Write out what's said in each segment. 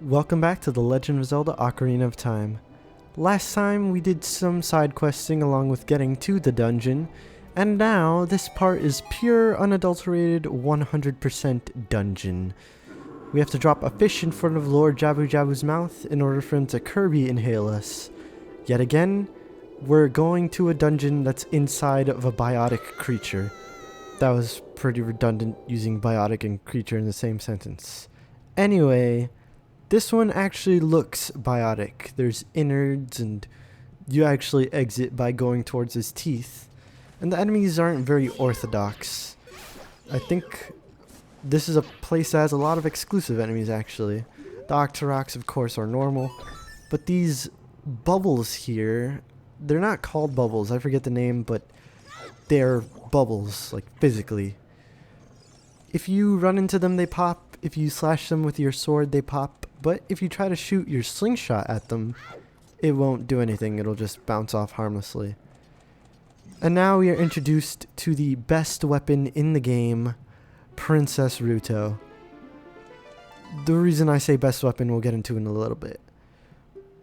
Welcome back to The Legend of Zelda Ocarina of Time. Last time we did some side questing along with getting to the dungeon, and now this part is pure unadulterated 100% dungeon. We have to drop a fish in front of Lord Jabu Jabu's mouth in order for him to Kirby inhale us. Yet again, we're going to a dungeon that's inside of a biotic creature. That was pretty redundant using biotic and creature in the same sentence. Anyway, this one actually looks biotic. There's innards and you actually exit by going towards his teeth. And the enemies aren't very orthodox. I think this is a place that has a lot of exclusive enemies actually. The Octoroks of course are normal, but these bubbles here, they're not called bubbles, I forget the name, but they're bubbles, like physically. If you run into them they pop, if you slash them with your sword they pop, but if you try to shoot your slingshot at them, it won't do anything, it'll just bounce off harmlessly. And now we are introduced to the best weapon in the game, Princess Ruto. The reason I say best weapon we'll get into in a little bit.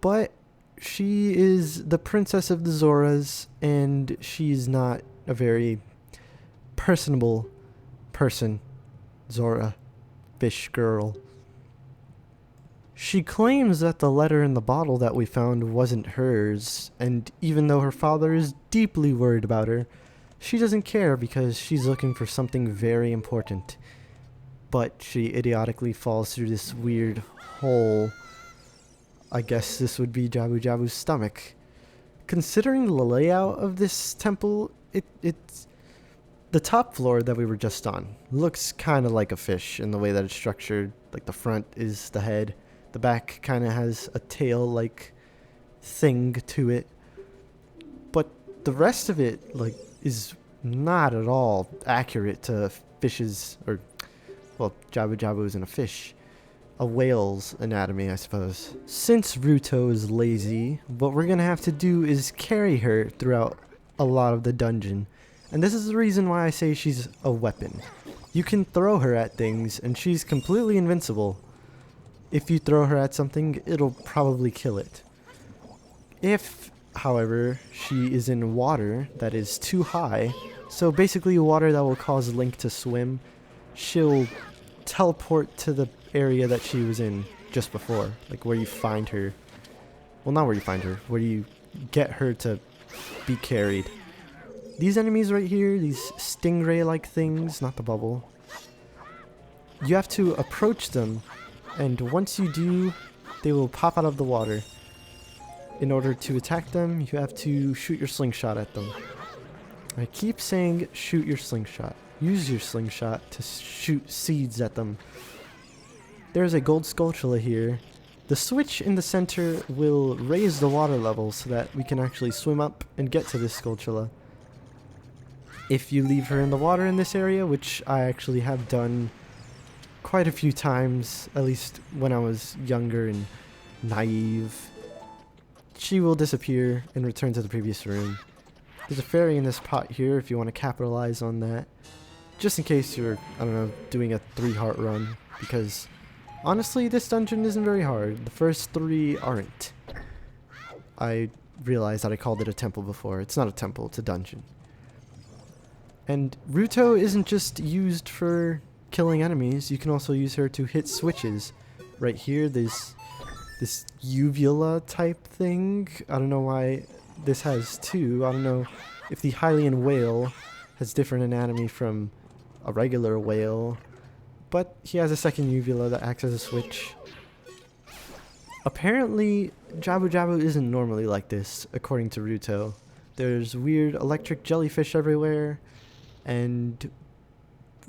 But she is the princess of the Zoras, and she's not a very personable person. Zora, fish girl. She claims that the letter in the bottle that we found wasn't hers, and even though her father is deeply worried about her, she doesn't care because she's looking for something very important. But she idiotically falls through this weird hole. I guess this would be Jabu Jabu's stomach. Considering the layout of this temple, it's the top floor that we were just on looks kind of like a fish in the way that it's structured. Like the front is the head, the back kind of has a tail-like thing to it, but the rest of it is not at all accurate to fishes, or well, Jabu Jabu isn't a fish, a whale's anatomy, I suppose. Since Ruto is lazy, what we're gonna have to do is carry her throughout a lot of the dungeon. And this is the reason why I say she's a weapon. You can throw her at things and she's completely invincible. If you throw her at something, it'll probably kill it. If, however, she is in water that is too high, so basically water that will cause Link to swim, she'll teleport to the area that she was in just before, like where you find her. Well, not where you find her, where you get her to be carried. These enemies right here, these stingray-like things, not the bubble, you have to approach them, and once you do, they will pop out of the water. In order to attack them, you have to shoot your slingshot at them. I keep saying shoot your slingshot. Use your slingshot to shoot seeds at them. There's a gold Skulltula here. The switch in the center will raise the water level so that we can actually swim up and get to this Skulltula. If you leave her in the water in this area, which I actually have done quite a few times, at least when I was younger and naive, she will disappear and return to the previous room. There's a fairy in this pot here if you want to capitalize on that. Just in case you're, I don't know, doing a 3-heart run, because honestly this dungeon isn't very hard. The first 3 aren't. I realized that I called it a temple before. It's not a temple, it's a dungeon. And Ruto isn't just used for killing enemies, you can also use her to hit switches. Right here, there's this uvula type thing. I don't know why this has 2. I don't know if the Hylian whale has different anatomy from a regular whale, but he has a second uvula that acts as a switch. Apparently, Jabu Jabu isn't normally like this, according to Ruto. There's weird electric jellyfish everywhere, and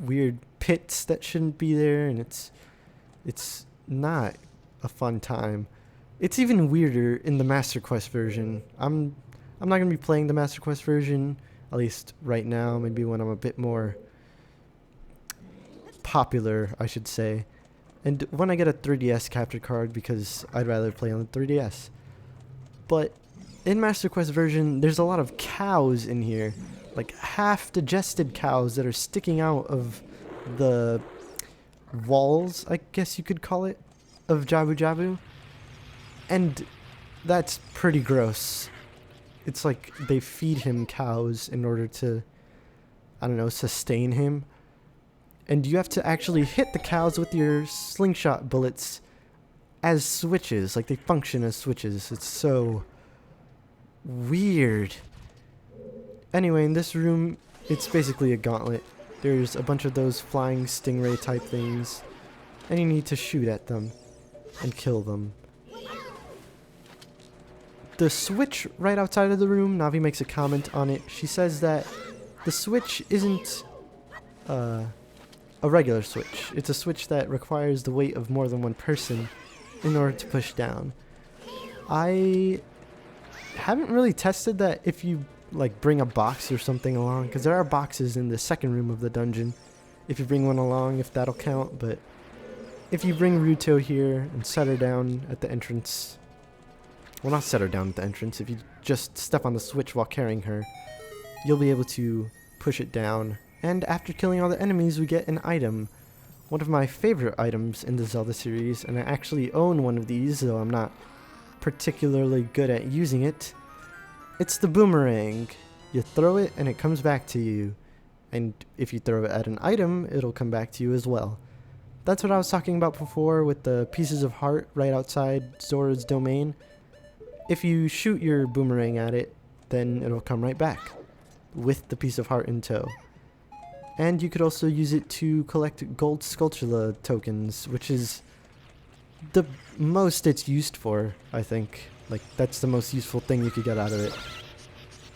weird pits that shouldn't be there, and it's not a fun time. It's even weirder in the Master Quest version. I'm not gonna be playing the Master Quest version, at least right now, maybe when I'm a bit more popular, I should say. And when I get a 3DS capture card, because I'd rather play on the 3DS. But in Master Quest version, there's a lot of cows in here. Like half-digested cows that are sticking out of the walls, I guess you could call it. of Jabu Jabu, and that's pretty gross. It's like they feed him cows in order to, I don't know, sustain him. And you have to actually hit the cows with your slingshot bullets as switches. Like, they function as switches. It's so weird. Anyway, in this room, it's basically a gauntlet. There's a bunch of those flying stingray type things, and you need to shoot at them and kill them. The switch right outside of the room, Navi makes a comment on it. She says that the switch isn't a regular switch. It's a switch that requires the weight of more than one person in order to push down. I haven't really tested that if you like bring a box or something along, because there are boxes in the second room of the dungeon. If you bring one along, if that'll count, but if you bring Ruto here and set her down at the entrance, well, not set her down at the entrance, if you just step on the switch while carrying her, you'll be able to push it down. And after killing all the enemies, we get an item. One of my favorite items in the Zelda series, and I actually own one of these, though I'm not particularly good at using it. It's the boomerang. You throw it and it comes back to you. And if you throw it at an item, it'll come back to you as well. That's what I was talking about before with the pieces of heart right outside Zora's domain. If you shoot your boomerang at it, then it'll come right back with the piece of heart in tow. And you could also use it to collect gold Skulltula tokens, which is the most it's used for, I think. Like, that's the most useful thing you could get out of it.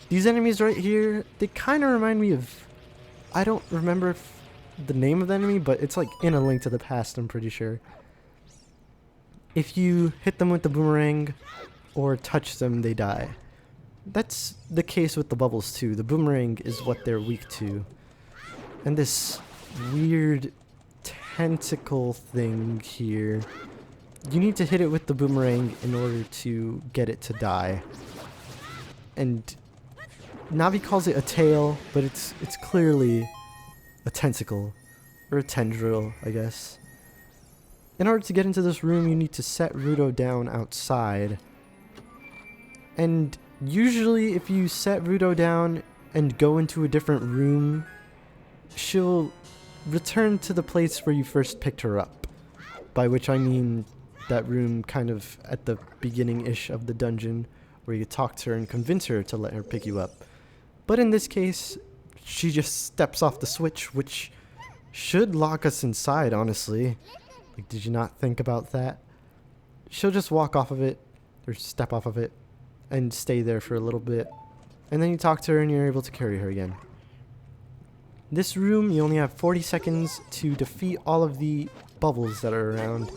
These enemies right here, they kind of remind me of... I don't remember the name of the enemy, but it's like in A Link to the Past, I'm pretty sure. If you hit them with the boomerang or touch them, they die. That's the case with the bubbles too. The boomerang is what they're weak to. And this weird tentacle thing here, you need to hit it with the boomerang in order to get it to die. And Navi calls it a tail, but it's clearly a tentacle, or a tendril, I guess. In order to get into this room, you need to set Ruto down outside. And usually if you set Ruto down and go into a different room, she'll return to the place where you first picked her up. By which I mean that room kind of at the beginning-ish of the dungeon, where you talk to her and convince her to let her pick you up. But in this case, she just steps off the switch, which should lock us inside, honestly. Like, did you not think about that? She'll just walk off of it, or step off of it, and stay there for a little bit. And then you talk to her and you're able to carry her again. This room, you only have 40 seconds to defeat all of the bubbles that are around.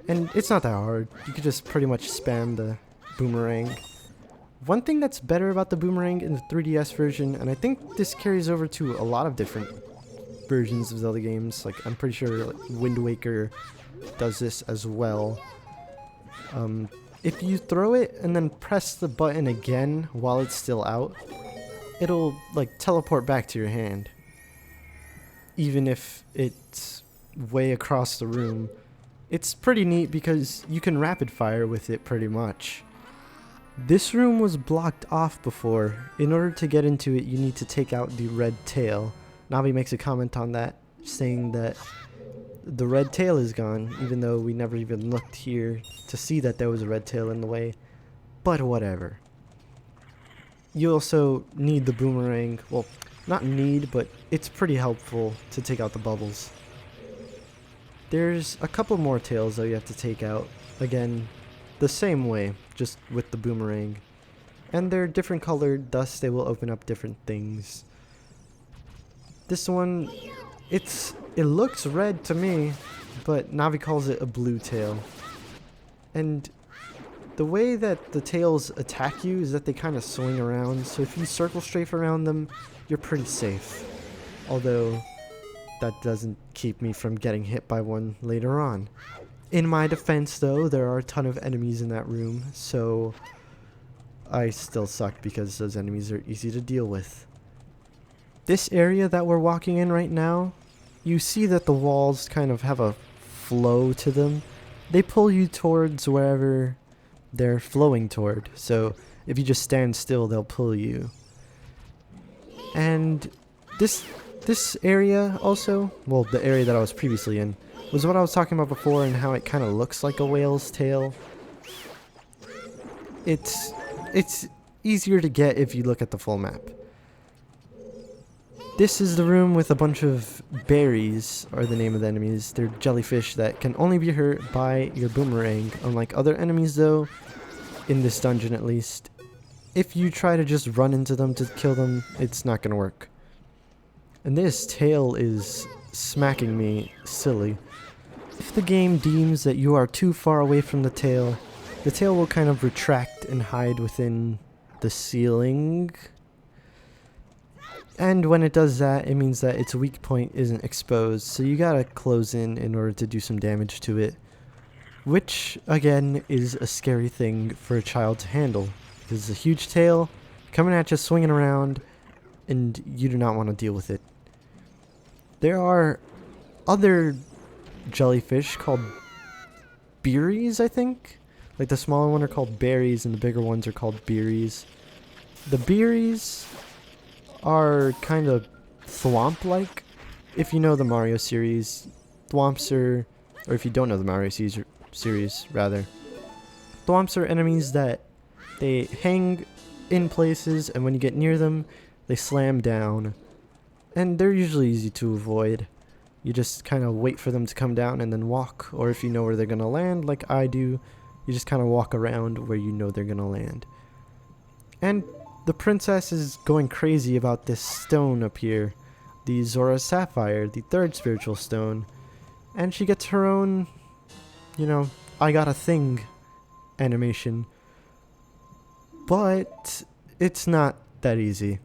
And it's not that hard. You could just pretty much spam the boomerang. One thing that's better about the boomerang in the 3DS version, and I think this carries over to a lot of different versions of Zelda games, like I'm pretty sure like Wind Waker does this as well. If you throw it and then press the button again while it's still out, it'll like teleport back to your hand. Even if it's way across the room. It's pretty neat because you can rapid fire with it pretty much. This room was blocked off before. In order to get into it, you need to take out the red tail. Navi makes a comment on that, saying that the red tail is gone, even though we never even looked here to see that there was a red tail in the way. But whatever. You also need the boomerang. Well, not need, but it's pretty helpful to take out the bubbles. There's a couple more tails though you have to take out. Again, the same way, just with the boomerang. And they're different colored, thus they will open up different things. This one, it looks red to me, but Navi calls it a blue tail. And the way that the tails attack you is that they kind of swing around, so if you circle strafe around them, you're pretty safe. Although, that doesn't keep me from getting hit by one later on. In my defense though, there are a ton of enemies in that room, so I still suck because those enemies are easy to deal with. This area that we're walking in right now, you see that the walls kind of have a flow to them. they pull you towards wherever they're flowing toward. So if you just stand still, they'll pull you. And this area also, well, the area that I was previously in, was what I was talking about before, and how it kind of looks like a whale's tail. It's easier to get if you look at the full map. This is the room with a bunch of berries, are the name of the enemies. They're jellyfish that can only be hurt by your boomerang. Unlike other enemies though, in this dungeon at least, if you try to just run into them to kill them, it's not gonna work. And this tail is smacking me silly. If the game deems that you are too far away from the tail will kind of retract and hide within the ceiling. And when it does that, it means that its weak point isn't exposed, so you gotta close in order to do some damage to it. Which, again, is a scary thing for a child to handle. Because it's a huge tail coming at you, swinging around, and you do not want to deal with it. There are other jellyfish called beeries, I think? Like the smaller one are called berries and the bigger ones are called beeries. The beeries are kind of thwomp-like. If you know the Mario series, thwomps are, or if you don't know the Mario series rather, thwomps are enemies that they hang in places, and when you get near them, they slam down. And they're usually easy to avoid. You just kind of wait for them to come down and then walk, or if you know where they're going to land, like I do, you just kind of walk around where you know they're going to land. And the princess is going crazy about this stone up here, the Zora Sapphire, the third spiritual stone. And she gets her own, you know, I got a thing animation. But it's not that easy.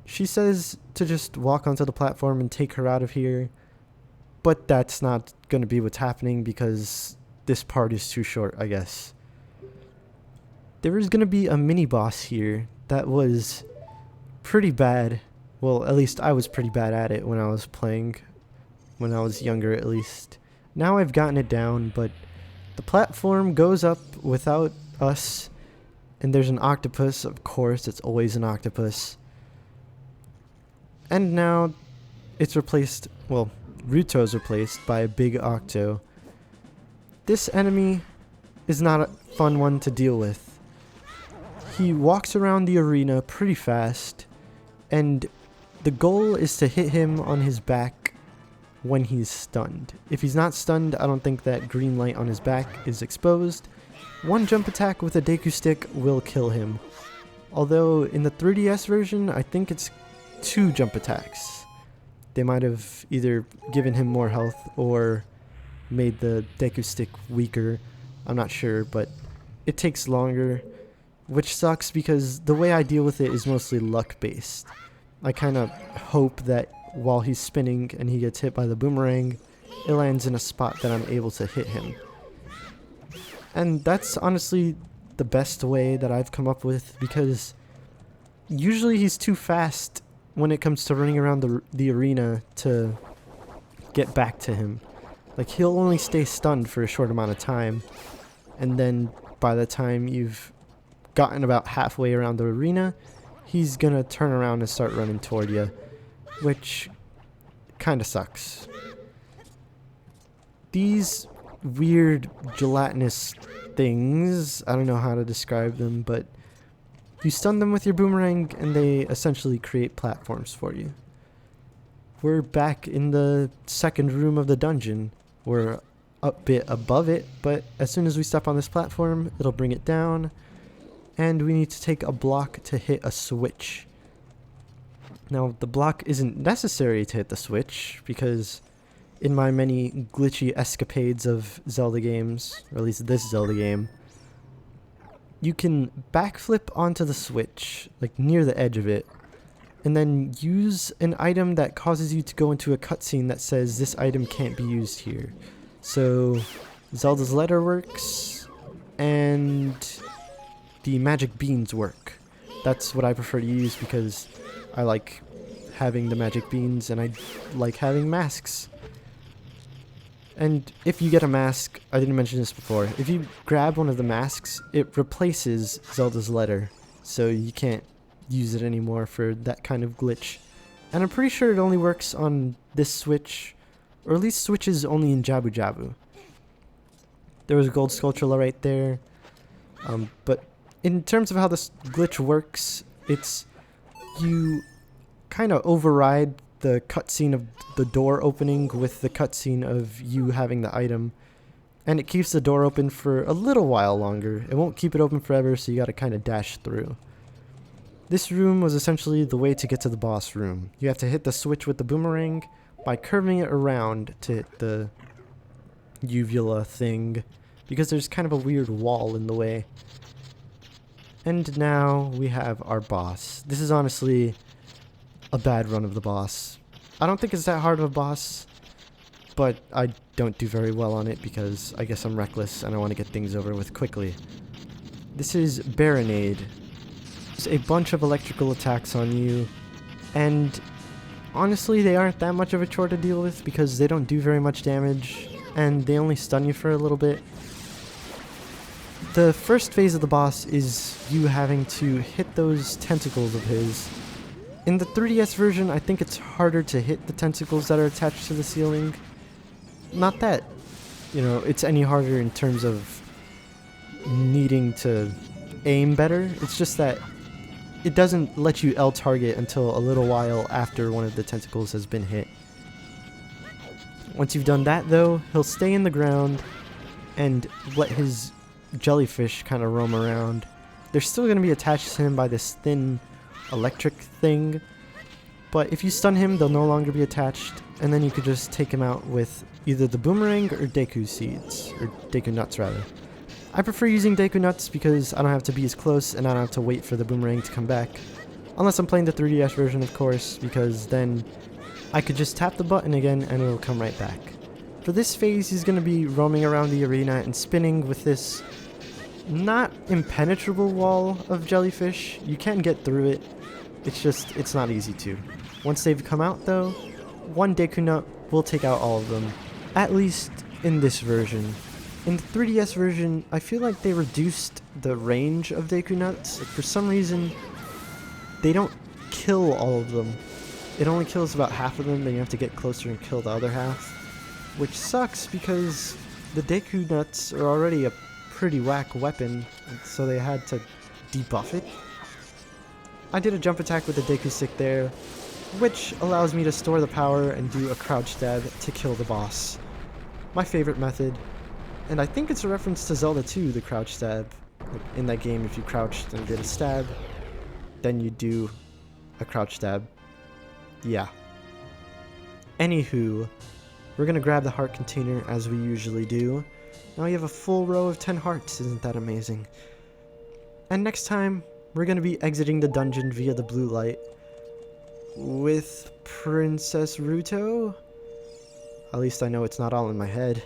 She says to just walk onto the platform and take her out of here, but that's not going to be what's happening because this part is too short, I guess. There is going to be a mini-boss here that was pretty bad. Well, at least I was pretty bad at it when I was playing, when I was younger at least. Now I've gotten it down, but the platform goes up without us, and there's an octopus, of course, it's always an octopus. And now it's replaced, well, Ruto's replaced by a big octo. This enemy is not a fun one to deal with. He walks around the arena pretty fast, and the goal is to hit him on his back when he's stunned. If he's not stunned, I don't think that green light on his back is exposed. One jump attack with a Deku Stick will kill him. Although in the 3DS version, I think it's 2 jump attacks. They might have either given him more health or made the Deku Stick weaker. I'm not sure, but it takes longer, which sucks because the way I deal with it is mostly luck based. I kind of hope that while he's spinning and he gets hit by the boomerang, it lands in a spot that I'm able to hit him. And that's honestly the best way that I've come up with, because usually he's too fast when it comes to running around the arena to get back to him. Like, he'll only stay stunned for a short amount of time, and then by the time you've gotten about halfway around the arena, he's gonna turn around and start running toward you, which kinda sucks. These weird gelatinous things, I don't know how to describe them, but you stun them with your boomerang and they essentially create platforms for you. We're back in the second room of the dungeon. We're a bit above it, but as soon as we step on this platform, it'll bring it down, and we need to take a block to hit a switch. Now, the block isn't necessary to hit the switch, because in my many glitchy escapades of Zelda games, or at least this Zelda game, you can backflip onto the switch, like near the edge of it, and then use an item that causes you to go into a cutscene that says this item can't be used here. So Zelda's letter works, and the magic beans work. That's what I prefer to use because I like having the magic beans and I like having masks. And if you get a mask, I didn't mention this before, if you grab one of the masks, it replaces Zelda's letter, so you can't use it anymore for that kind of glitch. And I'm pretty sure it only works on this switch, or at least switches only in Jabu Jabu. There was a gold sculpture right there, but in terms of how this glitch works, it's you kind of override the cutscene of the door opening with the cutscene of you having the item, and it keeps the door open for a little while longer. It won't keep it open forever, so you gotta kind of dash through. This room was essentially the way to get to the boss room. You have to hit the switch with the boomerang by curving it around to hit the uvula thing, because there's kind of a weird wall in the way. And now we have our boss. This is honestly a bad run of the boss. I don't think it's that hard of a boss, but I don't do very well on it because I guess I'm reckless and I want to get things over with quickly. This is Baronade. There's a bunch of electrical attacks on you, and honestly they aren't that much of a chore to deal with because they don't do very much damage and they only stun you for a little bit. The first phase of the boss is you having to hit those tentacles of his. In the 3DS version, I think it's harder to hit the tentacles that are attached to the ceiling. Not that, you know, it's any harder in terms of needing to aim better. It's just that it doesn't let you L-target until a little while after one of the tentacles has been hit. Once you've done that, though, he'll stay in the ground and let his jellyfish kind of roam around. They're still going to be attached to him by this thin electric thing, but if you stun him they'll no longer be attached, and then you could just take him out with either the boomerang or Deku seeds, or Deku nuts rather. I prefer using Deku nuts because I don't have to be as close and I don't have to wait for the boomerang to come back, unless I'm playing the 3DS version of course, because then I could just tap the button again and it'll come right back. For this phase he's going to be roaming around the arena and spinning with this not impenetrable wall of jellyfish. You can get through it, it's not easy to. Once they've come out though, one Deku Nut will take out all of them, at least in this version. In the 3DS version, I feel like they reduced the range of Deku Nuts. For some reason, they don't kill all of them. It only kills about half of them, then you have to get closer and kill the other half, which sucks because the Deku Nuts are already a pretty whack weapon, so they had to debuff it. I did a jump attack with the Deku Stick there, which allows me to store the power and do a crouch stab to kill the boss. My favorite method, and I think it's a reference to Zelda 2, the crouch stab. Like in that game, if you crouched and did a stab, then you do a crouch stab. Yeah. Anywho, we're gonna grab the heart container as we usually do. Now you have a full row of 10 hearts, isn't that amazing? And next time, we're gonna be exiting the dungeon via the blue light with Princess Ruto. At least I know it's not all in my head.